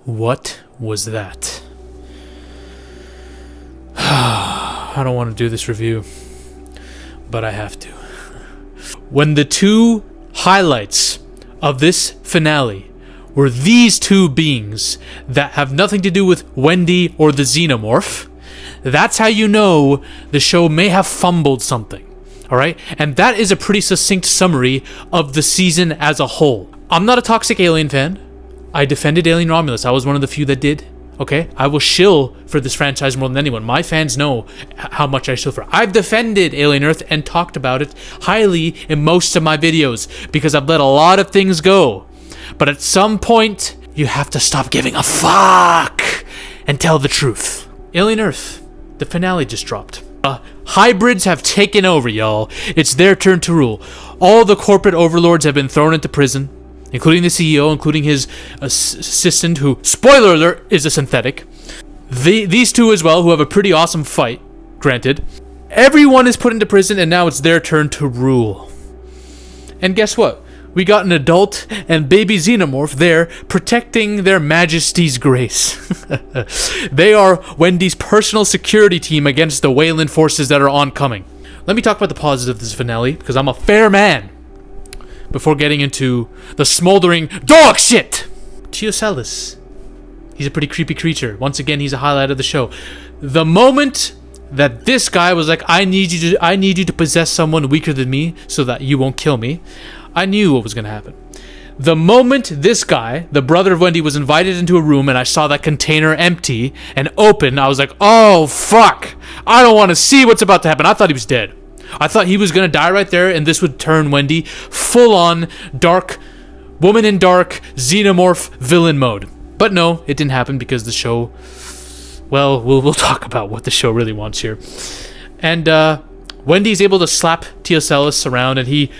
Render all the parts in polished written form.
What was that? I don't want to do this review, but I have to. When the two highlights of this finale were these two beings that have nothing to do with Wendy or the Xenomorph, that's how you know the show may have fumbled something. Alright? And that is a pretty succinct summary of the season as a whole. I'm not a toxic Alien fan. I defended Alien Romulus. I was one of the few that did. Okay? I will shill for this franchise more than anyone. My fans know how much I shill for it. I've defended Alien Earth and talked about it highly in most of my videos because I've let a lot of things go. But at some point, you have to stop giving a fuck and tell the truth. Alien Earth, the finale just dropped. Hybrids have taken over, y'all. It's their turn to rule. All the corporate overlords have been thrown into prison, including the CEO, including his assistant, who, spoiler alert, is a synthetic. These two as well, who have a pretty awesome fight, granted. Everyone is put into prison, and now it's their turn to rule. And guess what? We got an adult and baby Xenomorph there protecting their majesty's grace. They are Wendy's personal security team against the Weyland forces that are oncoming. Let me talk about the positives of this finale, because I'm a fair man, before getting into the smoldering dog shit. Teocellus. He's a pretty creepy creature. Once again, he's a highlight of the show. The moment that this guy was like, I need you to possess someone weaker than me so that you won't kill me, I knew what was going to happen. The moment this guy, the brother of Wendy, was invited into a room and I saw that container empty and open, I was like, oh, fuck. I don't want to see what's about to happen. I thought he was dead. I thought he was going to die right there and this would turn Wendy full-on dark, woman in dark, xenomorph villain mode. But no, it didn't happen because the show... Well, we'll talk about what the show really wants here. And Wendy's able to slap Teocellus around and he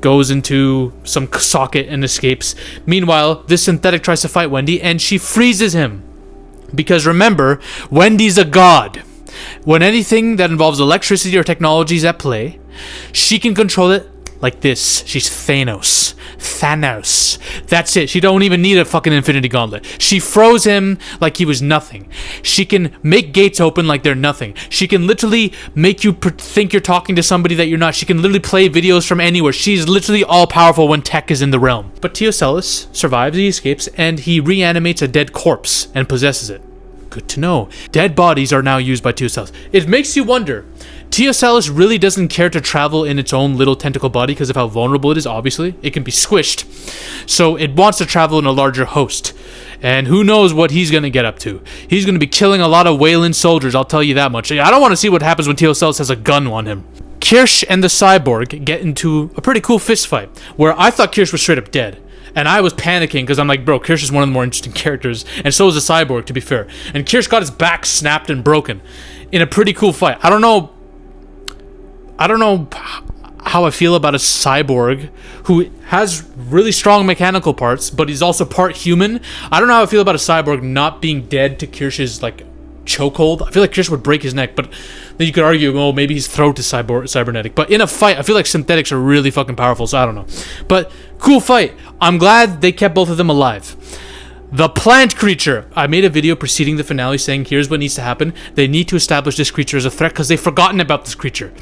goes into some socket and escapes. Meanwhile, this synthetic tries to fight Wendy and she freezes him. Because remember, Wendy's a god. When anything that involves electricity or technology is at play, she can control it like this. She's Thanos. That's it. She don't even need a fucking infinity gauntlet. She froze him like he was nothing. She can make gates open like they're nothing. She can literally make you think you're talking to somebody that you're not. She can literally play videos from anywhere. She's literally all-powerful when tech is in the realm. But Teocellus survives, he escapes, and he reanimates a dead corpse and possesses it. Good to know. Dead bodies are now used by Teocellus. It makes you wonder, Teocellus really doesn't care to travel in its own little tentacle body because of how vulnerable it is, obviously. It can be squished. So it wants to travel in a larger host. And who knows what he's going to get up to. He's going to be killing a lot of Weyland soldiers, I'll tell you that much. I don't want to see what happens when Teocellus has a gun on him. Kirsch and the cyborg get into a pretty cool fist fight, where I thought Kirsch was straight up dead. And I was panicking because I'm like, bro, Kirsch is one of the more interesting characters. And so is the cyborg, to be fair. And Kirsch got his back snapped and broken in a pretty cool fight. I don't know how I feel about a cyborg who has really strong mechanical parts, but he's also part human. I don't know how I feel about a cyborg not being dead to Kirsch's, like, chokehold. I feel like Kirsch would break his neck, but then you could argue, oh, maybe his throat is cybernetic. But in a fight, I feel like synthetics are really fucking powerful, so I don't know. But cool fight. I'm glad they kept both of them alive. The plant creature. I made a video preceding the finale saying here's what needs to happen. They need to establish this creature as a threat because they've forgotten about this creature.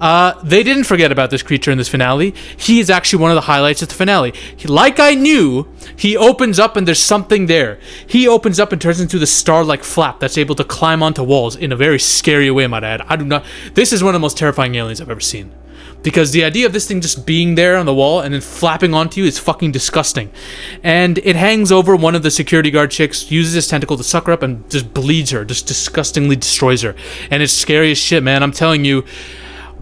They didn't forget about this creature in this finale. He is actually one of the highlights of the finale. Like I knew, he opens up and there's something there. He opens up and turns into the star-like flap that's able to climb onto walls in a very scary way, might I add. This is one of the most terrifying aliens I've ever seen. Because the idea of this thing just being there on the wall and then flapping onto you is fucking disgusting. And it hangs over one of the security guard chicks, uses his tentacle to suck her up and just bleeds her, just disgustingly destroys her. And it's scary as shit, man. I'm telling you,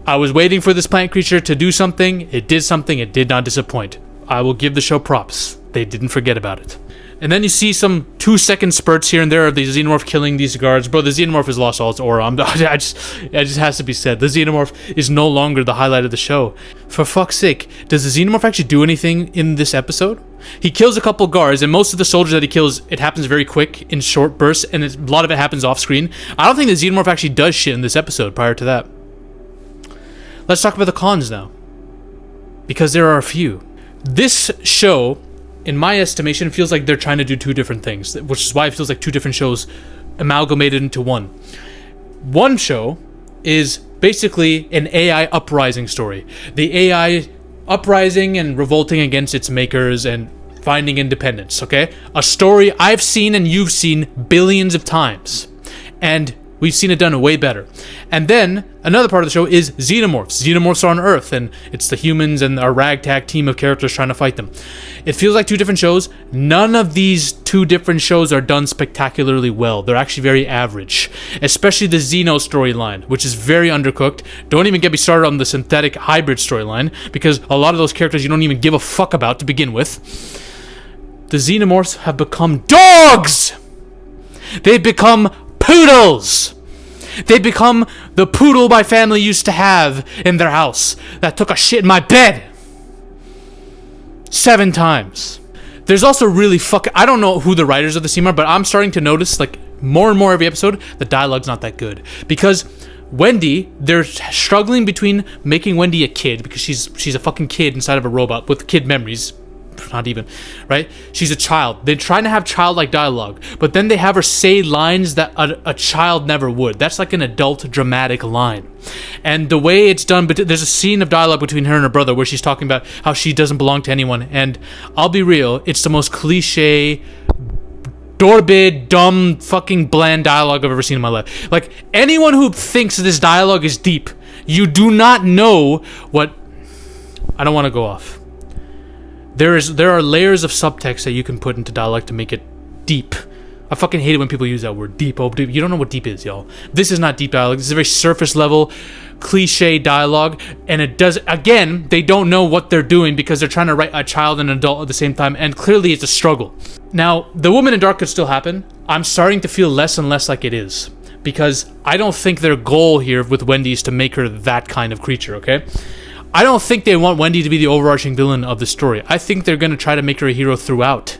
I was waiting for this plant creature to do something. It did something. It did not disappoint. I will give the show props. They didn't forget about it. And then you see some 2-second spurts here and there of the Xenomorph killing these guards. Bro, the Xenomorph has lost all its aura. It just has to be said. The Xenomorph is no longer the highlight of the show. For fuck's sake, does the Xenomorph actually do anything in this episode? He kills a couple guards, and most of the soldiers that he kills, it happens very quick, in short bursts, and a lot of it happens off screen. I don't think the Xenomorph actually does shit in this episode prior to that. Let's talk about the cons now, because there are a few. This show in my estimation, it feels like they're trying to do two different things, which is why it feels like two different shows amalgamated into one. One show is basically an AI uprising story. The AI uprising and revolting against its makers and finding independence, okay? A story I've seen and you've seen billions of times. And we've seen it done way better. And then another part of the show is xenomorphs. Xenomorphs are on Earth, and it's the humans and our ragtag team of characters trying to fight them. It feels like two different shows. None of these two different shows are done spectacularly well. They're actually very average. Especially the Xeno storyline, which is very undercooked. Don't even get me started on the synthetic hybrid storyline, because a lot of those characters you don't even give a fuck about to begin with. The xenomorphs have become dogs! They've become poodles! They become the poodle my family used to have in their house that took a shit in my bed 7 times. There's also really I don't know who the writers of the team are, but I'm starting to notice, like, more and more every episode, the dialogue's not that good. Because Wendy, they're struggling between making Wendy a kid, because she's a fucking kid inside of a robot with kid memories. Not even, right? She's a child. They're trying to have childlike dialogue, but then they have her say lines that a child never would. That's like an adult dramatic line. And the way it's done, but there's a scene of dialogue between her and her brother where she's talking about how she doesn't belong to anyone. And I'll be real, it's the most cliche, morbid, dumb, fucking bland dialogue I've ever seen in my life. Like, anyone who thinks this dialogue is deep, you do not know what... I don't want to go off. There are layers of subtext that you can put into dialogue to make it deep. I fucking hate it when people use that word, deep. Oh, deep. You don't know what deep is, y'all. This is not deep dialogue. This is a very surface level, cliche dialogue. And it does, again, they don't know what they're doing because they're trying to write a child and an adult at the same time. And clearly it's a struggle. Now, The Woman in Dark could still happen. I'm starting to feel less and less like it is. Because I don't think their goal here with Wendy is to make her that kind of creature, okay? I don't think they want Wendy to be the overarching villain of the story. I think they're going to try to make her a hero throughout.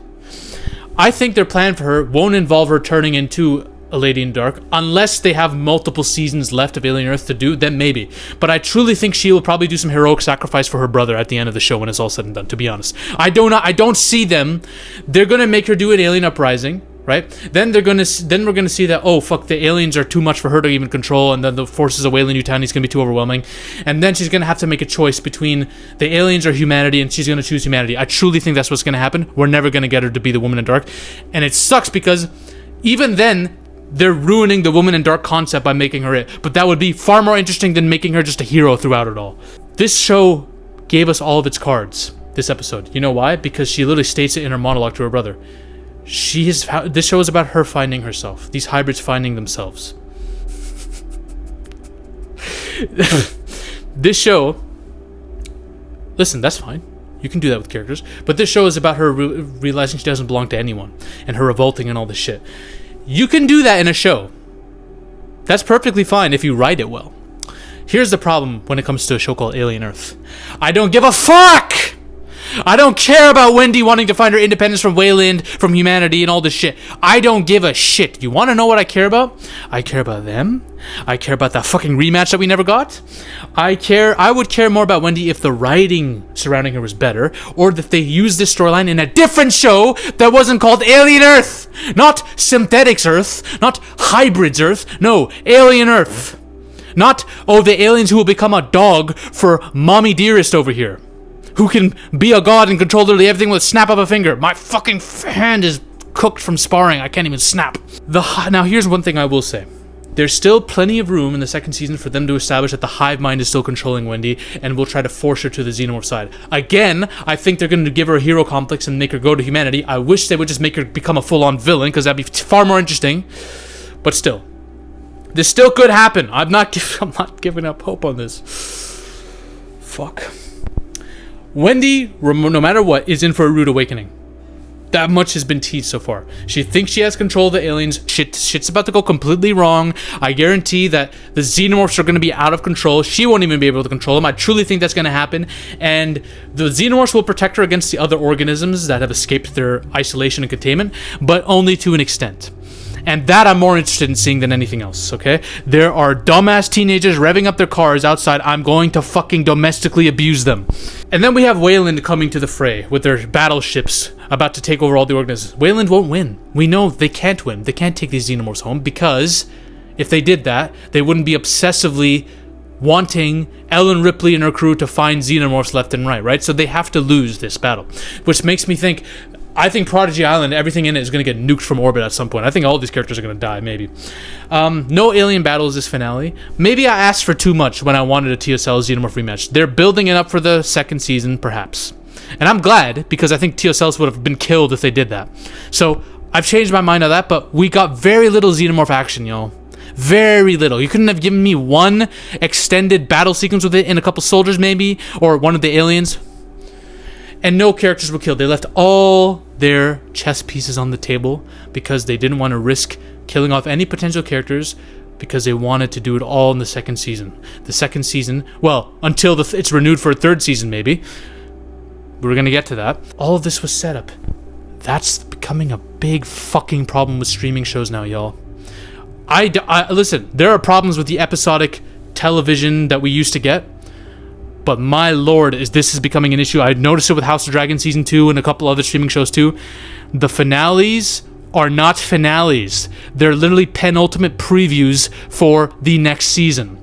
I think their plan for her won't involve her turning into a Lady in Dark, unless they have multiple seasons left of Alien Earth to do, then maybe. But I truly think she will probably do some heroic sacrifice for her brother at the end of the show when it's all said and done, to be honest. I don't see them. They're going to make her do an alien uprising. Right? Then we're gonna see that, oh fuck, the aliens are too much for her to even control, and then the forces of Weyland Yutani is gonna be too overwhelming, and then she's gonna have to make a choice between the aliens or humanity, and she's gonna choose humanity. I truly think that's what's gonna happen. We're never gonna get her to be the Woman in Dark, and it sucks because even then they're ruining the Woman in Dark concept by making her it. But that would be far more interesting than making her just a hero throughout it all. This show gave us all of its cards this episode. You know why? Because she literally states it in her monologue to her brother. This show is about her finding herself. These hybrids finding themselves. This show... Listen, that's fine. You can do that with characters. But this show is about her realizing she doesn't belong to anyone. And her revolting and all this shit. You can do that in a show. That's perfectly fine if you write it well. Here's the problem when it comes to a show called Alien Earth. I don't give a fuck! I don't care about Wendy wanting to find her independence from Weyland, from humanity, and all this shit. I don't give a shit. You want to know what I care about? I care about them. I care about that fucking rematch that we never got. I would care more about Wendy if the writing surrounding her was better, or that they used this storyline in a different show that wasn't called Alien Earth. Not Synthetics Earth. Not Hybrids Earth. No, Alien Earth. Not, oh, the aliens who will become a dog for Mommy Dearest over here, who can be a god and control literally everything with a snap of a finger. My fucking hand is cooked from sparring. I can't even snap. Now, here's one thing I will say. There's still plenty of room in the second season for them to establish that the hive mind is still controlling Wendy and will try to force her to the xenomorph side. Again, I think they're going to give her a hero complex and make her go to humanity. I wish they would just make her become a full-on villain, because that'd be far more interesting. But still. This still could happen. I'm not giving up hope on this. Fuck. Wendy, no matter what, is in for a rude awakening. That much has been teased so far. She thinks she has control of the aliens. Shit's about to go completely wrong. I guarantee that the xenomorphs are going to be out of control. She won't even be able to control them. I truly think that's going to happen. And the xenomorphs will protect her against the other organisms that have escaped their isolation and containment, but only to an extent. And that I'm more interested in seeing than anything else, okay? There are dumbass teenagers revving up their cars outside. I'm going to fucking domestically abuse them. And then we have Wayland coming to the fray with their battleships about to take over all the organisms. Wayland won't win. We know they can't win. They can't take these xenomorphs home because if they did that, they wouldn't be obsessively wanting Ellen Ripley and her crew to find xenomorphs left and right? So they have to lose this battle, which makes me think, I think Prodigy Island, everything in it is going to get nuked from orbit at some point. I think all these characters are going to die, maybe. No alien battles this finale. Maybe I asked for too much when I wanted a TSL Xenomorph rematch. They're building it up for the second season, perhaps. And I'm glad, because I think TSLs would have been killed if they did that. So I've changed my mind on that, but we got very little Xenomorph action, y'all. Very little. You couldn't have given me one extended battle sequence with it and a couple soldiers, maybe, or one of the aliens. And no characters were killed. They left all their chess pieces on the table because they didn't want to risk killing off any potential characters because they wanted to do it all in the second season. The second season, well, until it's renewed for a third season, maybe. We're going to get to that. All of this was set up. That's becoming a big fucking problem with streaming shows now, y'all. Listen, there are problems with the episodic television that we used to get. But my lord, this is becoming an issue. I noticed it with House of Dragon Season 2 and a couple other streaming shows too. The finales are not finales. They're literally penultimate previews for the next season.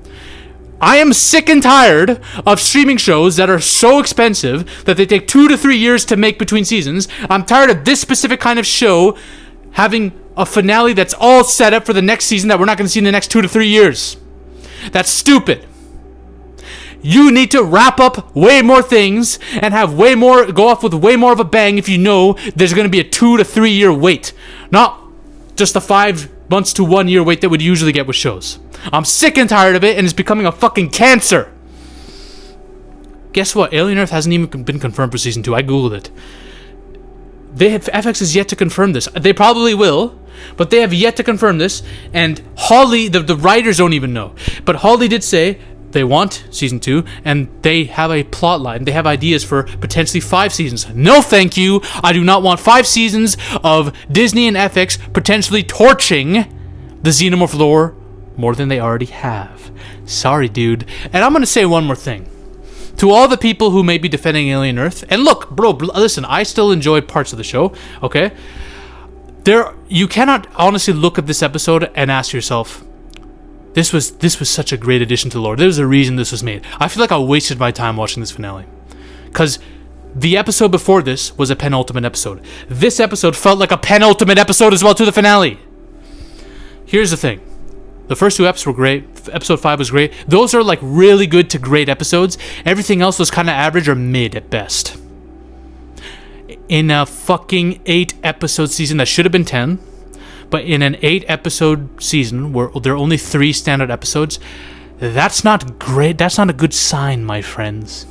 I am sick and tired of streaming shows that are so expensive that they take 2 to 3 years to make between seasons. I'm tired of this specific kind of show having a finale that's all set up for the next season that we're not going to see in the next 2 to 3 years. That's stupid. You need to wrap up way more things and have go off with way more of a bang if you know there's going to be a 2 to 3 year wait. Not just a 5 months to 1 year wait that would usually get with shows. I'm sick and tired of it, and it's becoming a fucking cancer. Guess what? Alien Earth hasn't even been confirmed for season 2. I googled it. FX has yet to confirm this. They probably will, but they have yet to confirm this. And Holly, the writers don't even know. But Holly did say they want season 2, and they have a plot line. They have ideas for potentially 5 seasons. No, thank you. I do not want 5 seasons of Disney and FX potentially torching the Xenomorph lore more than they already have. Sorry, dude. And I'm going to say one more thing. To all the people who may be defending Alien Earth, and look, bro, listen, I still enjoy parts of the show, okay? You cannot honestly look at this episode and ask yourself, This was such a great addition to the lore. There's a reason this was made. I feel like I wasted my time watching this finale. Because the episode before this was a penultimate episode. This episode felt like a penultimate episode as well to the finale. Here's the thing. The first 2 episodes were great. Episode 5 was great. Those are like really good to great episodes. Everything else was kind of average or mid at best. In a fucking 8 episode season that should have been 10... But in an 8 episode season where there are only 3 standard episodes, that's not great. That's not a good sign, my friends.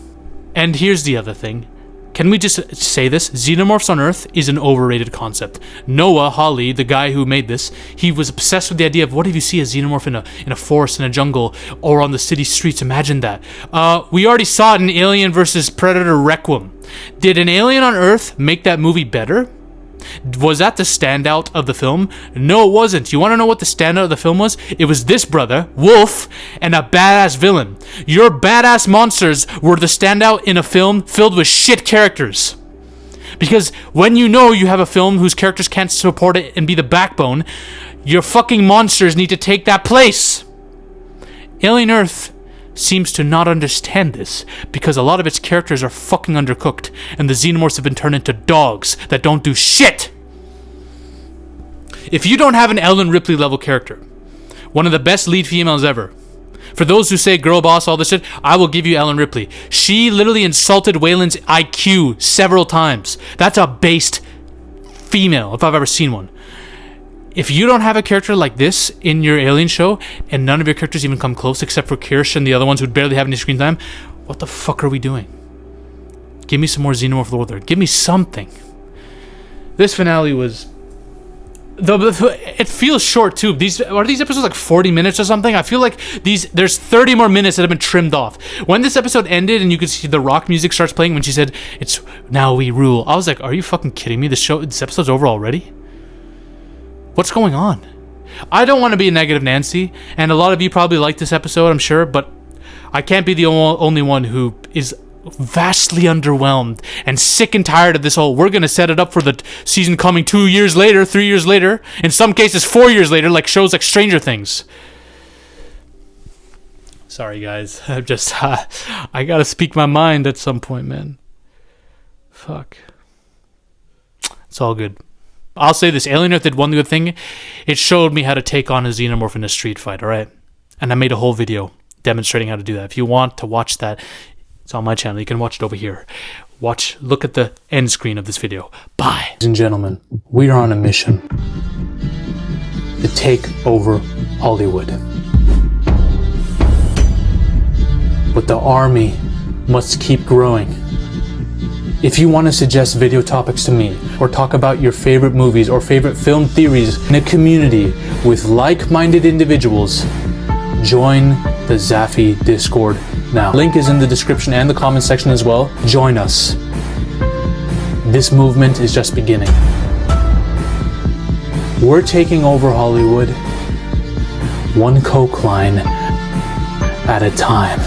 And here's the other thing. Can we just say this? Xenomorphs on Earth is an overrated concept. Noah Hawley, the guy who made this, he was obsessed with the idea of what if you see a xenomorph in a forest, in a jungle, or on the city streets? Imagine that. We already saw it in Alien vs. Predator Requiem. Did an alien on Earth make that movie better? Was that the standout of the film? No, it wasn't. You want to know what the standout of the film was? It was this brother, Wolf, and a badass villain. Your badass monsters were the standout in a film filled with shit characters. Because when you know you have a film whose characters can't support it and be the backbone, your fucking monsters need to take that place. Alien Earth seems to not understand this because a lot of its characters are fucking undercooked and the xenomorphs have been turned into dogs that don't do shit. If you don't have an Ellen Ripley level character, one of the best lead females ever, for those who say girl boss, all this shit, I will give you Ellen Ripley. She literally insulted Wayland's IQ several times. That's a based female if I've ever seen one. If you don't have a character like this in your Alien show, and none of your characters even come close except for Kirsch and the other ones who barely have any screen time, what the fuck are we doing? Give me some more Xenomorph lore there. Give me something. This finale was... It feels short too. Are these episodes like 40 minutes or something? I feel like there's 30 more minutes that have been trimmed off. When this episode ended and you could see the rock music starts playing when she said, "It's now we rule," I was like, are you fucking kidding me? This episode's over already? What's going on? I don't want to be a negative Nancy, and a lot of you probably like this episode, I'm sure, but I can't be the only one who is vastly underwhelmed and sick and tired of this whole, we're going to set it up for the season coming 2 years later, 3 years later, in some cases 4 years later, like shows like Stranger Things. Sorry, guys. I'm just, I gotta speak my mind at some point, man. Fuck. It's all good. I'll say this, Alien Earth did one good thing. It showed me how to take on a xenomorph in a street fight, alright? And I made a whole video demonstrating how to do that. If you want to watch that, it's on my channel. You can watch it over here. Look at the end screen of this video. Bye. Ladies and gentlemen, we are on a mission to take over Hollywood. But the army must keep growing. If you want to suggest video topics to me, or talk about your favorite movies or favorite film theories in a community with like-minded individuals, join the Zafy Discord now. Link is in the description and the comment section as well. Join us. This movement is just beginning. We're taking over Hollywood, one coke line at a time.